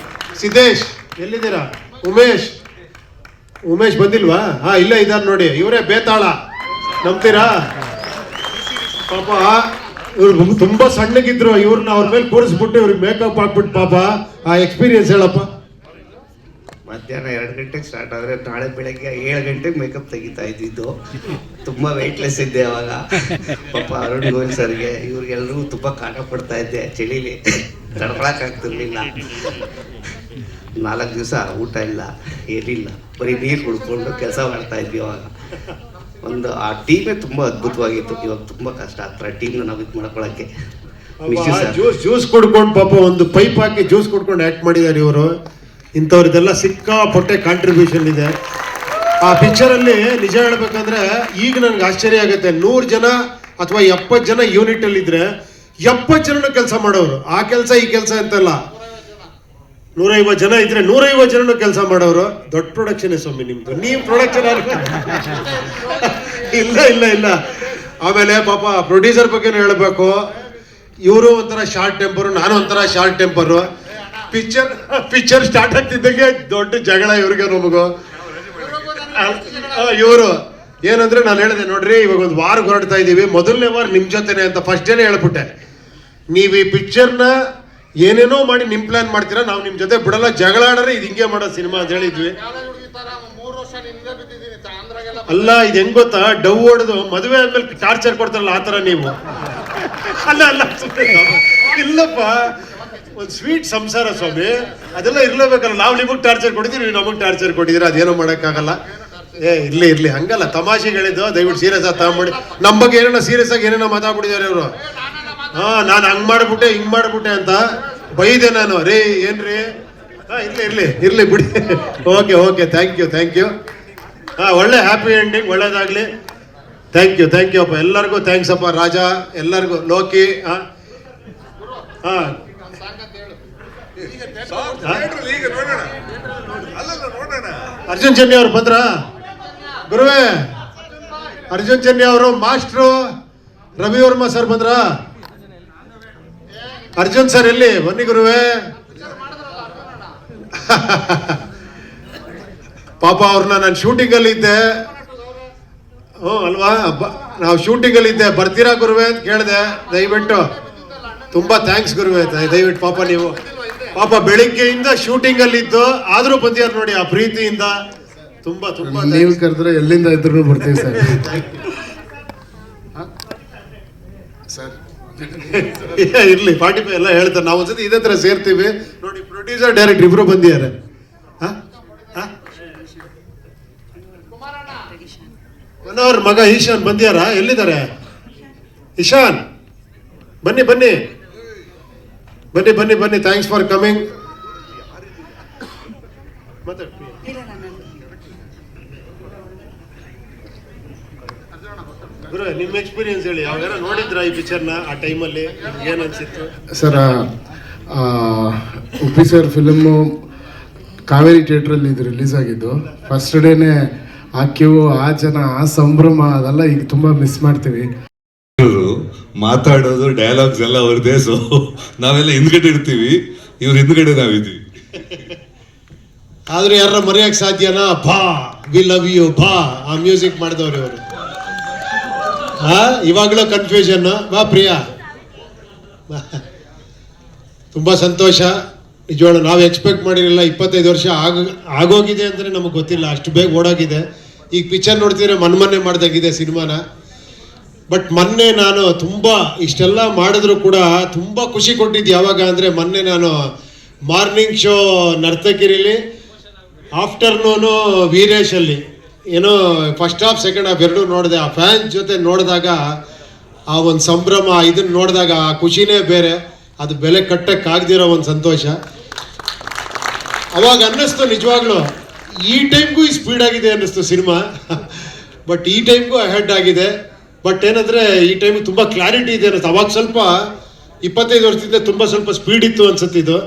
ಸಿದ್ದೇಶ್, ಎಲ್ಲಿದ್ದೀರಾ? ಉಮೇಶ್ ಬಂದಿಲ್ವಾ? ಇಲ್ಲೇ ಇದ್ದಾರೆ ನೋಡಿ, ಇವರೇ ಬೇತಾಳ, ನಂಬ್ತೀರಾ? ಪಾಪ ಇವ್ರು ತುಂಬಾ ಸಣ್ಣಗಿದ್ರು, ಇವ್ರನ್ನ ಅವ್ರ ಮೇಲೆ ಕೂರಿಸ್ಬಿಟ್ಟು ಇವ್ರಿಗೆ ಮೇಕಪ್ ಹಾಕ್ಬಿಟ್ಟು ಪಾಪ ಆ ಎಕ್ಸ್ಪೀರಿಯನ್ಸ್ ಹೇಳಪ್ಪ. ಮಧ್ಯಾಹ್ನ 2 ಗಂಟೆಗೆ ಸ್ಟಾರ್ಟ್ ಆದರೆ ನಾಳೆ ಬೆಳಗ್ಗೆ 7 ಗಂಟೆಗೆ ಮೇಕಪ್ ತೆಗಿತಾ ಇದ್ದಿದ್ದು. ತುಂಬ ವೆಯ್ಟ್ಲೆಸ್ ಇದ್ದೆ ಅವಾಗ. ಪಾಪ ಅರುಣ್ ಗೋವಿಲ್ ಸರ್ಗೆ ಇವ್ರಿಗೆಲ್ಲರೂ ತುಂಬ ಕಾಟ ಪಡ್ತಾ ಇದ್ದೆ, ಚಳಿಲಿ ತಡ್ಕೊಳಕ್ಕಾಗ್ತಿರ್ಲಿಲ್ಲ. 4 ದಿವಸ ಊಟ ಇಲ್ಲ, ಏನಿಲ್ಲ, ಬರೀ ನೀರು ಕುಡ್ಕೊಂಡು ಕೆಲಸ ಮಾಡ್ತಾ ಇದ್ವಿ ಅವಾಗ. ಆ ಟೀಮೇ ತುಂಬ ಅದ್ಭುತವಾಗಿತ್ತು. ಇವಾಗ ತುಂಬ ಕಷ್ಟ ಆ ಥರ ಟೀಮ್ನ ನಾವು ಇದು ಮಾಡ್ಕೊಳಕ್ಕೆ. ಜ್ಯೂಸ್ ಕುಡ್ಕೊಂಡು ಪಾಪ ಒಂದು ಪೈಪ್ ಹಾಕಿ ಜ್ಯೂಸ್ ಕುಡ್ಕೊಂಡು ಆ್ಯಕ್ಟ್ ಮಾಡಿದ್ದಾರೆ ಇವರು. ಇಂಥವ್ರದ್ದೆಲ್ಲ ಸಿಕ್ಕಾಪಟ್ಟೆ ಕಾಂಟ್ರಿಬ್ಯೂಷನ್ ಇದೆ ಆ ಪಿಕ್ಚರಲ್ಲಿ. ನಿಜ ಹೇಳ್ಬೇಕಂದ್ರೆ ಈಗ ನನಗೆ ಆಶ್ಚರ್ಯ ಆಗುತ್ತೆ, 100 ಜನ ಅಥವಾ 70 ಜನ ಯೂನಿಟ್ ಅಲ್ಲಿ ಇದ್ರೆ 70 ಜನ ಕೆಲಸ ಮಾಡೋರು. ಆ ಕೆಲಸ ಈ ಕೆಲಸ ಅಂತಲ್ಲ, 150 ಜನ ಇದ್ರೆ 150 ಜನ ಕೆಲಸ ಮಾಡೋರು. ದೊಡ್ಡ ಪ್ರೊಡಕ್ಷನ್ ಸ್ವಾಮಿ ನಿಮ್ದು. ನೀವು ಪ್ರೊಡಕ್ಷನ್ ಇಲ್ಲ. ಆಮೇಲೆ ಪಾಪ ಪ್ರೊಡ್ಯೂಸರ್ ಬಗ್ಗೆನೂ ಹೇಳಬೇಕು. ಇವರು ಒಂಥರ ಶಾರ್ಟ್ ಟೆಂಪರು, ನಾನು ಒಂಥರ ಶಾರ್ಟ್ ಟೆಂಪರು. ಪಿಕ್ಚರ್ ಸ್ಟಾರ್ಟ್ ಆಗ್ತಿದ್ದಂಗೆ ದೊಡ್ಡ ಜಗಳ ಇವ್ರಿಗೆ ನಮಗೂ. ಇವರು ಏನಂದ್ರೆ, ನಾನು ಹೇಳಿದೆ ನೋಡ್ರಿ, ಇವಾಗ ಒಂದು ವಾರ ಹೊರಡ್ತಾ ಇದ್ದೀವಿ, ಮೊದಲನೇ ವಾರ ನಿಮ್ಮ ಜೊತೆನೆ ಅಂತ ಫಸ್ಟ್ ಡೇನೆ ಹೇಳ್ಬಿಟ್ಟೆ. ನೀವು ಈ ಪಿಕ್ಚರ್ನ ಏನೇನೋ ಮಾಡಿ ನಿಮ್ ಪ್ಲಾನ್ ಮಾಡ್ತೀರಾ, ನಾವು ನಿಮ್ ಜೊತೆ ಬಿಡಲ್ಲ, ಜಗಳ ಆಡ್ರೆ ಇದು ಹಿಂಗೆ ಮಾಡೋ ಸಿನಿಮಾ ಅಂತ ಹೇಳಿದ್ವಿ. ಅಲ್ಲ, ಇದು ಹೆಂಗ್ ಗೊತ್ತಾ, ಡವ್ ಹೊಡೆದು ಮದುವೆ ಆದ್ಮೇಲೆ ಟಾರ್ಚರ್ ಕೊಡ್ತಾರಲ್ಲ ಆ ಥರ ನೀವು. ಅಲ್ಲ ಇಲ್ಲಪ್ಪ, ಒಂದು ಸ್ವೀಟ್ ಸಂಸಾರ ಸ್ವಾಮಿ, ಅದೆಲ್ಲ ಇರ್ಲೇಬೇಕಲ್ಲ. ನಾವು ನಿಮಗೆ ಟಾರ್ಚರ್ ಕೊಟ್ಟಿದ್ದೀವಿ, ನೀವು ನಮಗೆ ಟಾರ್ಚರ್ ಕೊಟ್ಟಿದ್ದೀರ, ಅದೇನೋ ಮಾಡೋಕ್ಕಾಗಲ್ಲ. ಇರ್ಲಿ ಹಂಗಲ್ಲ, ತಮಾಷೆಗೆ ಹೇಳಿದ್ದು, ದಯವಿಟ್ಟು ಸೀರಿಯಸ್ ಆಗಿ ತಗೊಂಬಿಡಿ. ನಮ್ಮ ಬಗ್ಗೆ ಏನೇನೋ ಸೀರಿಯಸ್ ಆಗಿ ಏನೇನೋ ಮಾತಾಡ್ಬಿಟ್ಟಿದ್ದಾರೆ ಇವರು. ನಾನು ಹಂಗ್ ಮಾಡ್ಬಿಟ್ಟೆ ಹಿಂಗ್ ಮಾಡ್ಬಿಟ್ಟೆ ಅಂತ ಬೈದೆ ನಾನು. ರೇ ಏನ್ರಿ? ಇರ್ಲಿ ಬಿಡಿ. Okay thank you. ಒಳ್ಳೆ ಹ್ಯಾಪಿ ಎಂಡಿಂಗ್, ಒಳ್ಳೇದಾಗ್ಲಿ. ಥ್ಯಾಂಕ್ ಯು ಅಪ್ಪ, ಎಲ್ಲರಿಗೂ ಥ್ಯಾಂಕ್ಸ್ ಅಪ್ಪ. ರಾಜಾ, ಎಲ್ಲರಿಗೂ, ಲೋಕಿ. ಅರ್ಜುನ್ ಚೆನ್ನಿ ಅವರು ಬಂದ್ರ? ಗುರುವೇ, ಅರ್ಜುನ್ ಚೆನ್ನಿ ಅವರು, ಮಾಸ್ಟ್ರು ರವಿ ವರ್ಮ ಸರ್ ಬಂದ್ರ? ಅರ್ಜುನ್ ಸರ್ ಎಲ್ಲಿ? ಬನ್ನಿ ಗುರುವೇ. ಪಾಪ ಅವ್ರನ್ನ ನಾನು ಶೂಟಿಂಗ್ ಅಲ್ಲಿ ಇದ್ದೆ. ಅಲ್ವಾ, ನಾವು ಶೂಟಿಂಗ್ ಅಲ್ಲಿ ಇದ್ದೆ, ಬರ್ತೀರಾ ಗುರುವೇ ಅಂತ ಕೇಳಿದೆ. ದಯವಿಟ್ಟು ತುಂಬಾ ಥ್ಯಾಂಕ್ಸ್ ಗುರುವೇ, ದಯವಿಟ್ಟು. ಪಾಪ ನೀವು ಪಾಪ ಬೆಳಿಗ್ಗೆಯಿಂದ ಶೂಟಿಂಗ್ ಅಲ್ಲಿ ಇದ್ದು ಆದ್ರೂ ಬಂದಿಯಾರ ನೋಡಿ, ಆ ಪ್ರೀತಿಯಿಂದ. ತುಂಬಾ ನೀವು ಕರೆದ್ರೆ ಎಲ್ಲಿಂದ ಇದ್ರು ಬರ್ತೀವಿ ಸರ್. ಇರ್ಲಿ, 45 ಎಲ್ಲ ಹೇಳ್ತಾರೆ. ನಾವು ಒಂದ್ಸತಿ ಇದೇ ತರ ಸೇರ್ತೀವಿ ನೋಡಿ. ಪ್ರೊಡ್ಯೂಸರ್ ಡೈರೆಕ್ಟರ್ ಇಬ್ರು ಬಂದಿದ್ದಾರೆ. ಅವ್ರ ಮಗ ಈಶಾನ್ ಬಂದಿಯಾರ? ಎಲ್ಲಿದ್ದಾರೆ ಈಶಾನ್? ಬನ್ನಿ. Thanks for coming. ಗುರು, ನಿಮ್ಮ ಎಕ್ಸ್ಪೀರಿಯನ್ಸ್ ಹೇಳಿ. ಯಾವಾಗ ನೋಡಿದ್ರ ಈ ಪಿಕ್ಚರ್ನ? ಆ ಟೈಮಲ್ಲಿ ಏನ್ ಅನ್ಸಿತ್ತು sir? Uppi sir film Kaveri ಥಿಯೇಟ್ರಲ್ಲಿ ಇದು ರಿಲೀಸ್ ಆಗಿದ್ದು. ಫಸ್ಟ್ ಡೇನೆ ಆ ಕ್ಯೂ, ಆ ಜನ, ಆ ಸಂಭ್ರಮ, ಅದೆಲ್ಲ ಈಗ ತುಂಬ ಮಿಸ್ ಮಾಡ್ತೀವಿ. ಮಾತಾಡೋದು ಡೈಲಾಗ್ಸ್ ಎಲ್ಲ ಅವ್ರದ್ದೇ. ನಾವೆಲ್ಲ ಹಿಂದ್ಗಡೆ ಇರ್ತೀವಿ, ಇವ್ರ ಹಿಂದ್ಗಡೆ ನಾವಿದ್ದೀವಿ. ಆದರೂ ಯಾರ ಮರೆಯೋಕ್ಕೆ ಸಾಧ್ಯನಾ? ಬಾ ವಿ ಲವ್ ಯು ಬಾ ಆ ಮ್ಯೂಸಿಕ್ ಮಾಡಿದವ್ರು ಇವರು. ಇವಾಗಲೂ ಕನ್ಫ್ಯೂಷನ್. ಬಾ ಪ್ರಿಯಾ. ತುಂಬ ಸಂತೋಷ. ನಿಜವಾಗ್ಲೂ ನಾವು ಎಕ್ಸ್ಪೆಕ್ಟ್ ಮಾಡಿರಲಿಲ್ಲ. 25 ವರ್ಷ ಆಗೋಗಿದೆ ಅಂದರೆ ನಮಗೆ ಗೊತ್ತಿಲ್ಲ, ಅಷ್ಟು ಬೇಗ ಓಡೋಗಿದೆ. ಈಗ ಪಿಕ್ಚರ್ ನೋಡ್ತಿದ್ರೆ ಮೊನ್ನೆ ಮಾಡ್ದಂಗಿದೆ ಸಿನಿಮಾನ. ಬಟ್ ಮೊನ್ನೆ ನಾನು ತುಂಬ ಇಷ್ಟೆಲ್ಲ ಮಾಡಿದ್ರು ಕೂಡ ತುಂಬ ಖುಷಿ ಕೊಟ್ಟಿದ್ದು ಯಾವಾಗ ಅಂದರೆ, ಮೊನ್ನೆ ನಾನು ಮಾರ್ನಿಂಗ್ ಶೋ ನರ್ತಕಿರಿಲಿ, ಆಫ್ಟರ್ನೂನು ವೀರೇಶಲ್ಲಿ ಏನೋ ಫಸ್ಟ್ ಹಾಫ್ ಸೆಕೆಂಡ್ ಹಾಫ್ ಎರಡೂ ನೋಡಿದೆ. ಆ ಫ್ಯಾನ್ಸ್ ಜೊತೆ ನೋಡಿದಾಗ ಆ ಒಂದು ಸಂಭ್ರಮ, ಇದನ್ನು ನೋಡಿದಾಗ ಆ ಖುಷಿನೇ ಬೇರೆ. ಅದು ಬೆಲೆ ಕಟ್ಟಕ್ಕಾಗದಿರೋ ಒಂದು ಸಂತೋಷ. ಅವಾಗ ಅನ್ನಿಸ್ತು ನಿಜವಾಗ್ಲೂ ಈ ಟೈಮ್ಗೂ ಈ ಸ್ಪೀಡ್ ಆಗಿದೆ ಅನ್ನಿಸ್ತು ಸಿನಿಮಾ. ಬಟ್ ಈ ಟೈಮ್ಗೂ ಅಹೆಡ್ ಆಗಿದೆ. ಬಟ್ ಏನಂದರೆ ಈ ಟೈಮ್ ತುಂಬ ಕ್ಲಾರಿಟಿ ಇದೆ ಅನ್ನಿಸ್ತು. ಅವಾಗ ಸ್ವಲ್ಪ 25 ವರ್ಷದಿಂದ ತುಂಬ ಸ್ವಲ್ಪ ಸ್ಪೀಡ್ ಇತ್ತು ಅನ್ಸುತ್ತಿದ್ದು.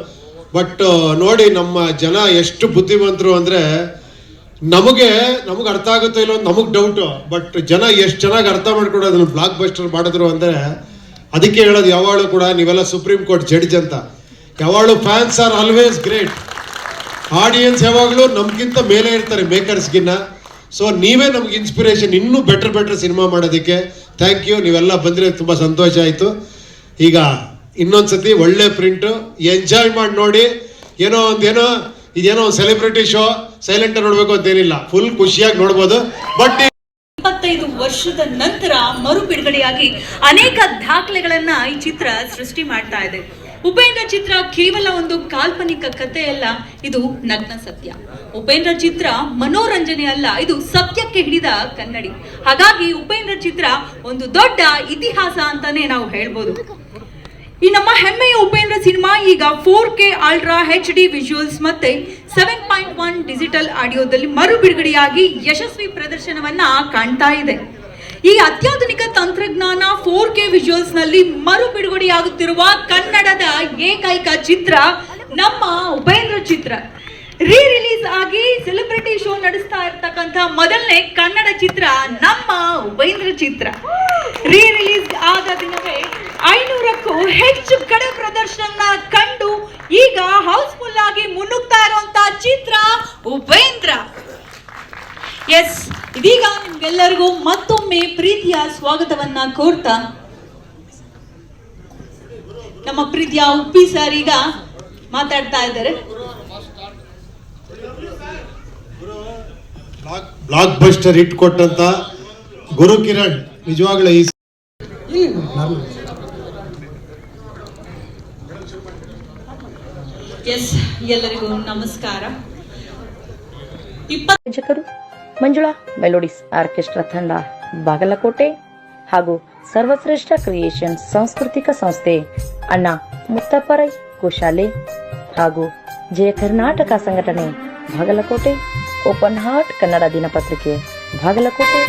ಬಟ್ ನೋಡಿ ನಮ್ಮ ಜನ ಎಷ್ಟು ಬುದ್ಧಿವಂತರು ಅಂದರೆ, ನಮಗೆ ಅರ್ಥ ಆಗುತ್ತೋ ಇಲ್ಲೋ ನಮಗೆ ಡೌಟು. ಬಟ್ ಜನ ಎಷ್ಟು ಚೆನ್ನಾಗಿ ಅರ್ಥ ಮಾಡ್ಕೊಂಡು ಅದನ್ನು ಬ್ಲಾಕ್ ಬಸ್ಟರ್ ಮಾಡಿದ್ರು ಅಂದರೆ, ಅದಕ್ಕೆ ಹೇಳೋದು ಯಾವಾಗಲೂ ಕೂಡ ನೀವೆಲ್ಲ ಸುಪ್ರೀಂ ಕೋರ್ಟ್ ಜಡ್ಜ್ ಅಂತ. ಯಾವಾಗಲೂ fans are always great. Audience ಯಾವಾಗಲೂ ನಮಗಿಂತ ಮೇಲೆ ಇರ್ತಾರೆ ಮೇಕರ್ಸ್ಗಿನ್ನ. ಸೊ ನೀವೇ ನಮ್ಗೆ ಇನ್ಸ್ಪಿರೇಷನ್ ಇನ್ನೂ ಬೆಟರ್ ಸಿನಿಮಾ ಮಾಡೋದಕ್ಕೆ. Thank you. ನೀವೆಲ್ಲ ಬಂದರೆ ತುಂಬ ಸಂತೋಷ ಆಯಿತು. ಈಗ ಇನ್ನೊಂದ್ಸತಿ ಒಳ್ಳೆ ಪ್ರಿಂಟು ಎಂಜಾಯ್ ಮಾಡಿ ನೋಡಿ. ಇದೇನೋ ಒಂದು ಸೆಲೆಬ್ರಿಟಿ ಶೋ ಸೈಲೆಂಟ್ ನೋಡಬೇಕು ಅಂತೇನಿಲ್ಲ, ಫುಲ್ ಖುಷಿಯಾಗಿ ನೋಡ್ಬೋದು. ಬಟ್ 25 ವರ್ಷದ ನಂತರ ಮರು ಬಿಡುಗಡೆಯಾಗಿ ಅನೇಕ ದಾಖಲೆಗಳನ್ನ ಈ ಚಿತ್ರ ಸೃಷ್ಟಿ ಮಾಡ್ತಾ ಇದೆ. ಉಪೇಂದ್ರ ಚಿತ್ರ ಕೇವಲ ಒಂದು ಕಾಲ್ಪನಿಕ ಕಥೆಯಲ್ಲ, ಇದು ನಗ್ನ ಸತ್ಯ. ಉಪೇಂದ್ರ ಚಿತ್ರ ಮನೋರಂಜನೆ ಅಲ್ಲ, ಇದು ಸತ್ಯಕ್ಕೆ ಹಿಡಿದ ಕನ್ನಡಿ. ಹಾಗಾಗಿ ಉಪೇಂದ್ರ ಚಿತ್ರ ಒಂದು ದೊಡ್ಡ ಇತಿಹಾಸ ಅಂತಾನೆ ನಾವು ಹೇಳ್ಬೋದು. ಈ ನಮ್ಮ ಹೆಮ್ಮೆಯ ಉಪೇಂದ್ರ ಸಿನಿಮಾ ಈಗ 4K ಅಲ್ಟ್ರಾ HD ವಿಜುವಲ್ಸ್ ಮತ್ತೆ 7.1 ಡಿಜಿಟಲ್ ಆಡಿಯೋದಲ್ಲಿ ಮರು ಬಿಡುಗಡೆಯಾಗಿ ಯಶಸ್ವಿ ಪ್ರದರ್ಶನವನ್ನ ಕಾಣ್ತಾ ಇದೆ. ಈ ಅತ್ಯಾಧುನಿಕ ತಂತ್ರಜ್ಞಾನ 4K ವಿಜುವಲ್ಸ್ ನಲ್ಲಿ ಮರು ಬಿಡುಗಡೆಯಾಗುತ್ತಿರುವ ಕನ್ನಡದ ಏಕೈಕ ಚಿತ್ರ ನಮ್ಮ ಉಪೇಂದ್ರ ಚಿತ್ರ. ರಿಲೀಸ್ ಆಗಿ ಸೆಲೆಬ್ರಿಟಿ ಶೋ ನಡೆಸ್ತಾ ಇರ್ತಕ್ಕಂಥ ಮೊದಲನೇ ಕನ್ನಡ ಚಿತ್ರ ನಮ್ಮ ಉಪೇಂದ್ರ ಚಿತ್ರ. ರಿಲೀಸ್ ಆದ ದಿನವೇ 500ಕ್ಕೂ ಹೆಚ್ಚು ಕಡೆ ಪ್ರದರ್ಶನ ಕಂಡು ಈಗ ಹೌಸ್ಫುಲ್ ಆಗಿ ಮುನ್ನುಗ್ತಾ ಇರುವಂತಹ ಚಿತ್ರ ಉಪೇಂದ್ರ. ಎಸ್, ಇದೀಗ ನಿಮ್ಗೆಲ್ಲರಿಗೂ ಮತ್ತೊಮ್ಮೆ ಪ್ರೀತಿಯ ಸ್ವಾಗತವನ್ನ ಕೋರ್ತಾ ನಮ್ಮ ಪ್ರೀತಿಯ ಉಪ್ಪಿ ಸರ್ ಈಗ ಮಾತಾಡ್ತಾ ಇದ್ದಾರೆ. ಬ್ಲಾಕ್ ಬಸ್ಟರ್ ಹಿಟ್ ಕೊಟ್ಟಂತ ಗುರು ಕಿರಣ್ ನಿಜವಾಗ್ಲೂ ಎಸ್, ಎಲ್ಲರಿಗೂ ನಮಸ್ಕಾರ. ಸಂಯೋಜಕರು ಮಂಜುಳಾ ಮೆಲೋಡಿಸ್ ಆರ್ಕೆಸ್ಟ್ರಾ ತಂಡ ಬಾಗಲಕೋಟೆ ಹಾಗೂ ಸರ್ವಶ್ರೇಷ್ಠ ಕ್ರಿಯೇಷನ್ಸ್ ಸಾಂಸ್ಕೃತಿಕ ಸಂಸ್ಥೆ ಅಣ್ಣ ಮುತ್ತಪ್ಪರೈ ಗೋಶಾಲೆ ಹಾಗೂ ಜಯ ಕರ್ನಾಟಕ ಸಂಘಟನೆ ಬಾಗಲಕೋಟೆ, ಓಪನ್ ಹಾರ್ಟ್ ಕನ್ನಡ ದಿನಪತ್ರಿಕೆ ಬಾಗಲಕೋಟೆ